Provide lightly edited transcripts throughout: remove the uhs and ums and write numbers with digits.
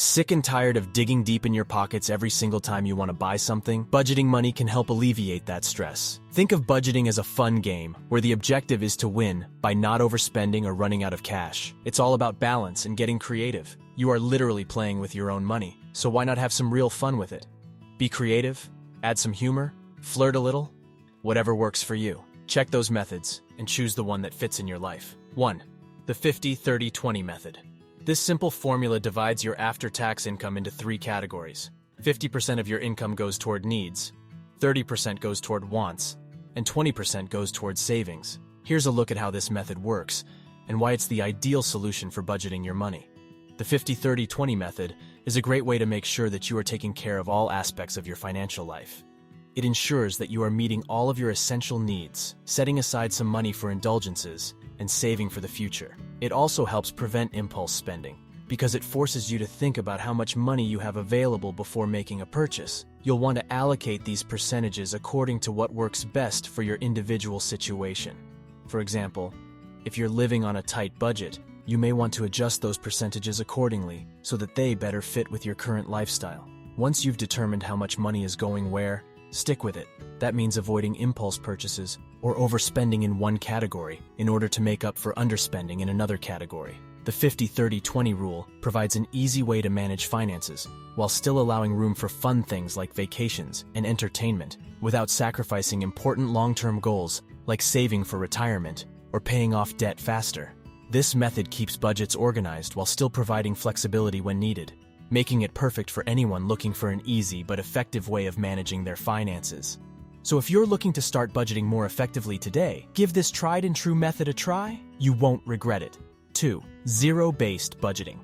Sick and tired of digging deep in your pockets every single time you want to buy something? Budgeting money can help alleviate that stress. Think of budgeting as a fun game, where the objective is to win by not overspending or running out of cash. It's all about balance and getting creative. You are literally playing with your own money, so why not have some real fun with it? Be creative, add some humor, flirt a little, whatever works for you. Check those methods and choose the one that fits in your life. 1. The 50-30-20 method. This simple formula divides your after-tax income into 3 categories. 50% of your income goes toward needs, 30% goes toward wants, and 20% goes toward savings. Here's a look at how this method works and why it's the ideal solution for budgeting your money. The 50-30-20 method is a great way to make sure that you are taking care of all aspects of your financial life. It ensures that you are meeting all of your essential needs, setting aside some money for indulgences, and saving for the future. It also helps prevent impulse spending, because it forces you to think about how much money you have available before making a purchase. You'll want to allocate these percentages according to what works best for your individual situation. For example, if you're living on a tight budget, you may want to adjust those percentages accordingly so that they better fit with your current lifestyle. Once you've determined how much money is going where, stick with it. That means avoiding impulse purchases or overspending in one category in order to make up for underspending in another category. The 50-30-20 rule provides an easy way to manage finances while still allowing room for fun things like vacations and entertainment without sacrificing important long-term goals like saving for retirement or paying off debt faster. This method keeps budgets organized while still providing flexibility when needed, making it perfect for anyone looking for an easy but effective way of managing their finances. So if you're looking to start budgeting more effectively today, give this tried and true method a try. You won't regret it. 2. Zero-based budgeting.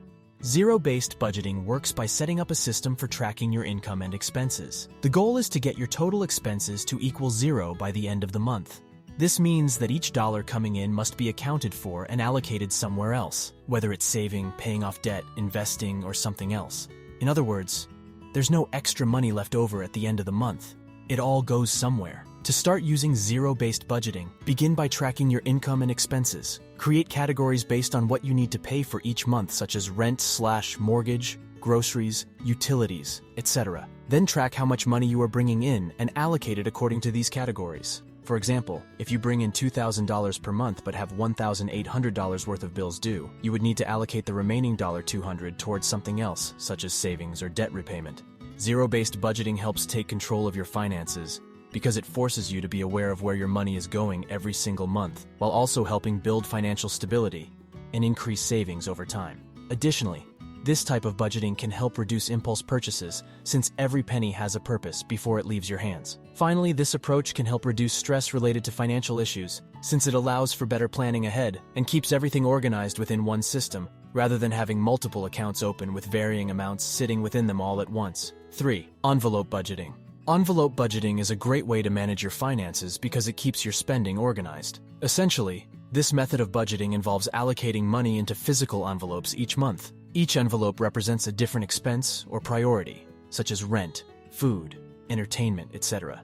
Zero-based budgeting works by setting up a system for tracking your income and expenses. The goal is to get your total expenses to equal 0 by the end of the month. This means that each dollar coming in must be accounted for and allocated somewhere else, whether it's saving, paying off debt, investing, or something else. In other words, there's no extra money left over at the end of the month. It all goes somewhere. To start using zero-based budgeting, begin by tracking your income and expenses. Create categories based on what you need to pay for each month, such as rent/mortgage, groceries, utilities, etc. Then track how much money you are bringing in and allocate it according to these categories. For example, if you bring in $2,000 per month but have $1,800 worth of bills due, you would need to allocate the remaining $200 towards something else, such as savings or debt repayment. Zero-based budgeting helps take control of your finances because it forces you to be aware of where your money is going every single month, while also helping build financial stability and increase savings over time. Additionally, this type of budgeting can help reduce impulse purchases since every penny has a purpose before it leaves your hands. Finally, this approach can help reduce stress related to financial issues since it allows for better planning ahead and keeps everything organized within one system rather than having multiple accounts open with varying amounts sitting within them all at once. 3. Envelope budgeting. Envelope budgeting is a great way to manage your finances because it keeps your spending organized. Essentially, this method of budgeting involves allocating money into physical envelopes each month. Each envelope represents a different expense or priority, such as rent, food, entertainment, etc.,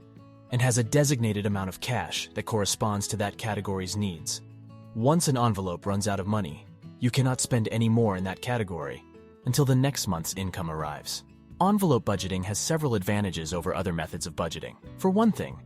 and has a designated amount of cash that corresponds to that category's needs. Once an envelope runs out of money, you cannot spend any more in that category until the next month's income arrives. Envelope budgeting has several advantages over other methods of budgeting. For one thing,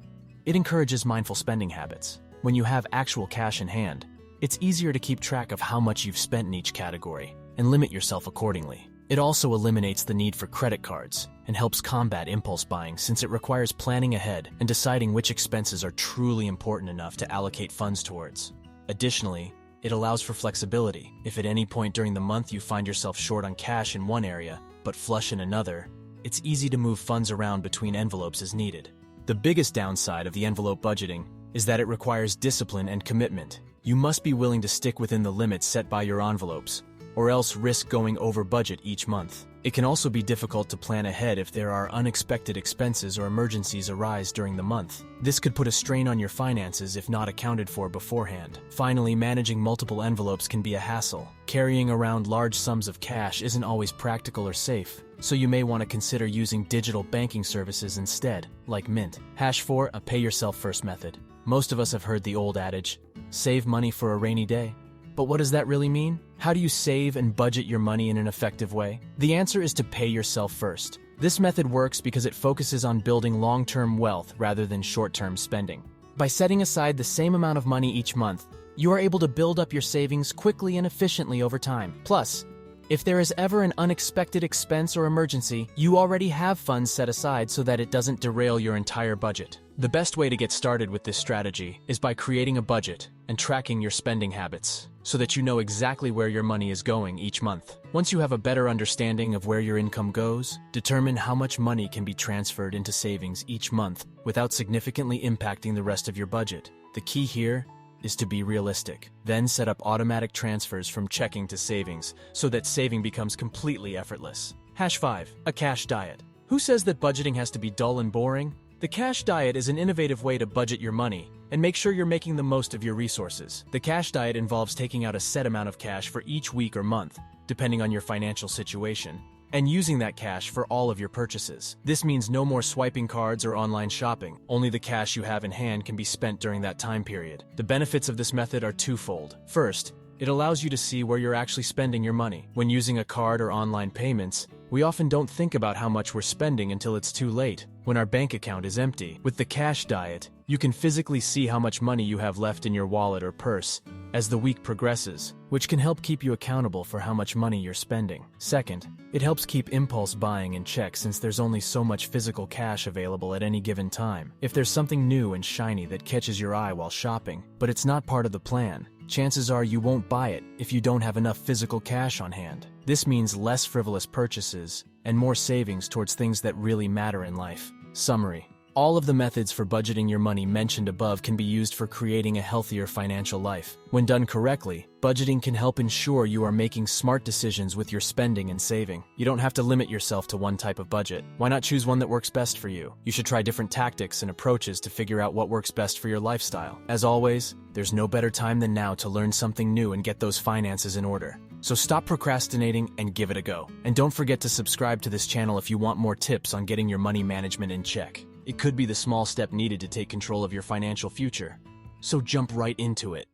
it encourages mindful spending habits. When you have actual cash in hand, it's easier to keep track of how much you've spent in each category and limit yourself accordingly. It also eliminates the need for credit cards and helps combat impulse buying since it requires planning ahead and deciding which expenses are truly important enough to allocate funds towards. Additionally, it allows for flexibility. If at any point during the month you find yourself short on cash in one area, but flush in another, it's easy to move funds around between envelopes as needed. The biggest downside of the envelope budgeting is that it requires discipline and commitment. You must be willing to stick within the limits set by your envelopes, or else risk going over budget each month. It can also be difficult to plan ahead if there are unexpected expenses or emergencies arise during the month. This could put a strain on your finances if not accounted for beforehand. Finally, managing multiple envelopes can be a hassle. Carrying around large sums of cash isn't always practical or safe, so you may want to consider using digital banking services instead, like Mint. 4. A pay-yourself-first method. Most of us have heard the old adage, save money for a rainy day. But what does that really mean? How do you save and budget your money in an effective way? The answer is to pay yourself first. This method works because it focuses on building long-term wealth rather than short-term spending. By setting aside the same amount of money each month, you are able to build up your savings quickly and efficiently over time. Plus, if there is ever an unexpected expense or emergency, you already have funds set aside so that it doesn't derail your entire budget. The best way to get started with this strategy is by creating a budget and tracking your spending habits so that you know exactly where your money is going each month. Once you have a better understanding of where your income goes, determine how much money can be transferred into savings each month without significantly impacting the rest of your budget. The key here is to be realistic. Then set up automatic transfers from checking to savings so that saving becomes completely effortless. #5. A cash diet. Who says that budgeting has to be dull and boring? The cash diet is an innovative way to budget your money and make sure you're making the most of your resources. The cash diet involves taking out a set amount of cash for each week or month, depending on your financial situation, and using that cash for all of your purchases. This means no more swiping cards or online shopping. Only the cash you have in hand can be spent during that time period. The benefits of this method are twofold. First, it allows you to see where you're actually spending your money. When using a card or online payments, we often don't think about how much we're spending until it's too late, when our bank account is empty. With the cash diet, you can physically see how much money you have left in your wallet or purse as the week progresses, which can help keep you accountable for how much money you're spending. Second, it helps keep impulse buying in check since there's only so much physical cash available at any given time. If there's something new and shiny that catches your eye while shopping, but it's not part of the plan, chances are you won't buy it if you don't have enough physical cash on hand. This means less frivolous purchases and more savings towards things that really matter in life. Summary: all of the methods for budgeting your money mentioned above can be used for creating a healthier financial life. When done correctly, budgeting can help ensure you are making smart decisions with your spending and saving. You don't have to limit yourself to one type of budget. Why not choose one that works best for you? You should try different tactics and approaches to figure out what works best for your lifestyle. As always, there's no better time than now to learn something new and get those finances in order. So stop procrastinating and give it a go. And don't forget to subscribe to this channel if you want more tips on getting your money management in check. It could be the small step needed to take control of your financial future. So jump right into it.